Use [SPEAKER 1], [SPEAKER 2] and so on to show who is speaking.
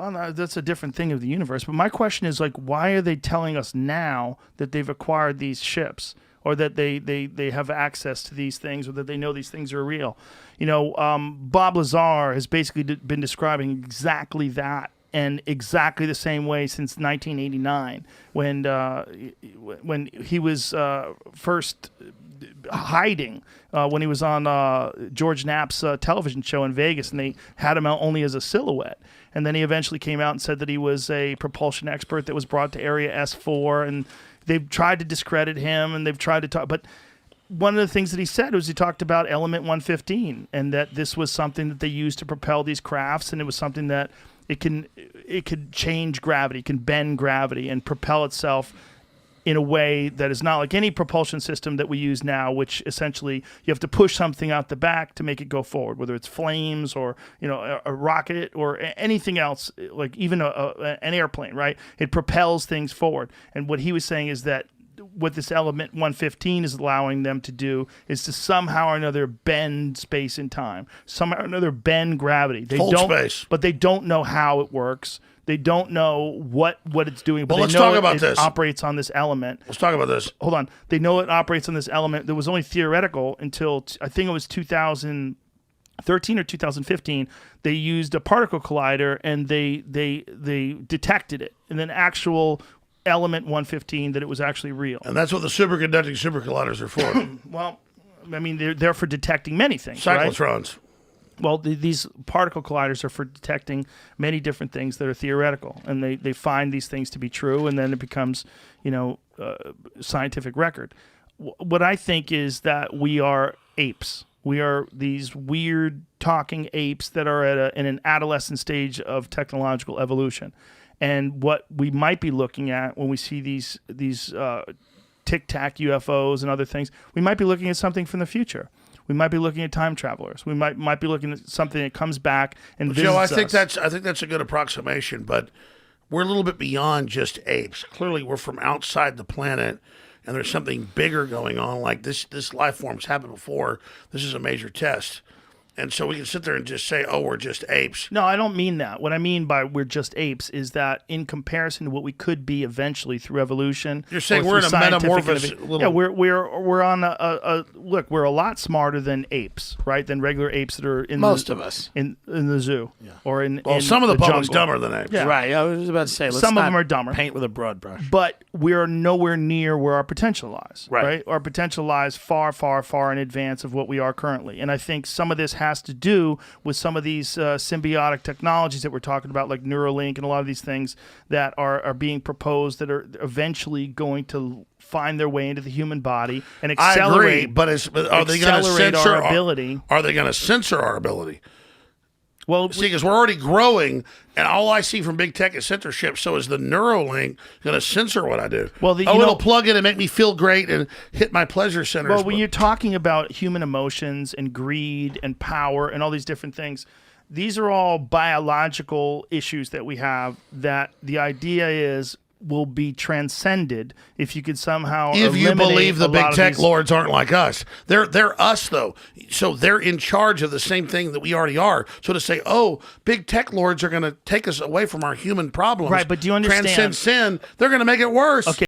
[SPEAKER 1] Well, no, that's a different thing of the universe. But my question is, like, why are they telling us now that they've acquired these ships, or that they have access to these things, or that they know these things are real? Bob Lazar has basically been describing exactly that, and exactly the same way since 1989, when he was first hiding when he was on George Knapp's television show in Vegas, and they had him out only as a silhouette. And then he eventually came out and said that he was a propulsion expert that was brought to Area S4, and they've tried to discredit him, and they've tried to talk. But one of the things that he said was he talked about Element 115, and that this was something that they used to propel these crafts, and it was something that it could change gravity, can bend gravity, and propel itself in a way that is not like any propulsion system that we use now, which essentially you have to push something out the back to make it go forward, whether it's flames or a rocket or anything else, like even an airplane, right? It propels things forward. And what he was saying is that what this Element 115 is allowing them to do is to somehow or another bend space and time, somehow or another bend gravity.
[SPEAKER 2] Space.
[SPEAKER 1] But they don't know how it works. They don't know what it's doing. But
[SPEAKER 2] let's
[SPEAKER 1] they know
[SPEAKER 2] talk about
[SPEAKER 1] it
[SPEAKER 2] this.
[SPEAKER 1] Operates on this element.
[SPEAKER 2] Let's talk about this.
[SPEAKER 1] Hold on. They know it operates on this element that was only theoretical until I think it was 2013 or 2015. They used a particle collider and they detected it, and then actual Element 115 that it was actually real.
[SPEAKER 2] And that's what the superconducting supercolliders are for.
[SPEAKER 1] Well, I mean, they're for detecting many things.
[SPEAKER 2] Cyclotrons.
[SPEAKER 1] Right? Well, these particle colliders are for detecting many different things that are theoretical, and they find these things to be true, and then it becomes, scientific record. What I think is that we are apes. We are these weird talking apes that are in an adolescent stage of technological evolution. And what we might be looking at when we see these tic-tac UFOs and other things, we might be looking at something from the future. We might be looking at time travelers. We might be looking at something that comes back and visits
[SPEAKER 2] Joe, I
[SPEAKER 1] us.
[SPEAKER 2] think that's a good approximation, but we're a little bit beyond just apes. Clearly, we're from outside the planet, and there's something bigger going on. Like this life form's happened before. This is a major test. And so we can sit there and just say, oh, we're just apes.
[SPEAKER 1] No, I don't mean that. What I mean by we're just apes is that in comparison to what we could be eventually through evolution.
[SPEAKER 2] You're saying we're in a metamorphosis.
[SPEAKER 1] Yeah, we're on look, we're a lot smarter than apes, right? Than regular apes that are in
[SPEAKER 3] most of us
[SPEAKER 1] in the zoo. Yeah. Or in
[SPEAKER 2] some of the public's
[SPEAKER 1] jungle.
[SPEAKER 2] dumber than apes.
[SPEAKER 1] Yeah.
[SPEAKER 3] Right. I was about to say
[SPEAKER 1] some of them are dumber.
[SPEAKER 3] Paint with a broad brush.
[SPEAKER 1] But we're nowhere near where our potential lies. Right. Our potential lies far, far, far in advance of what we are currently. And I think some of this has to do with some of these symbiotic technologies that we're talking about, like Neuralink and a lot of these things that are being proposed that are eventually going to find their way into the human body and accelerate.
[SPEAKER 2] I agree, but are they going to censor
[SPEAKER 1] our ability?
[SPEAKER 2] Are they going to censor our ability?
[SPEAKER 1] Well,
[SPEAKER 2] see, because we're already growing, and all I see from big tech is censorship. So is the Neuralink going to censor what I do?
[SPEAKER 1] Well,
[SPEAKER 2] it'll plug in and make me feel great and hit my pleasure centers.
[SPEAKER 1] Well, when you're talking about human emotions and greed and power and all these different things, these are all biological issues that we have that the idea is will be transcended if you could somehow
[SPEAKER 2] you believe the big tech lords aren't like us. They're us, though. So they're in charge of the same thing that we already are. So to say, oh, big tech lords are going to take us away from our human problems,
[SPEAKER 1] right? But do you understand?
[SPEAKER 2] Transcend sin. They're going to make it worse.
[SPEAKER 1] Okay.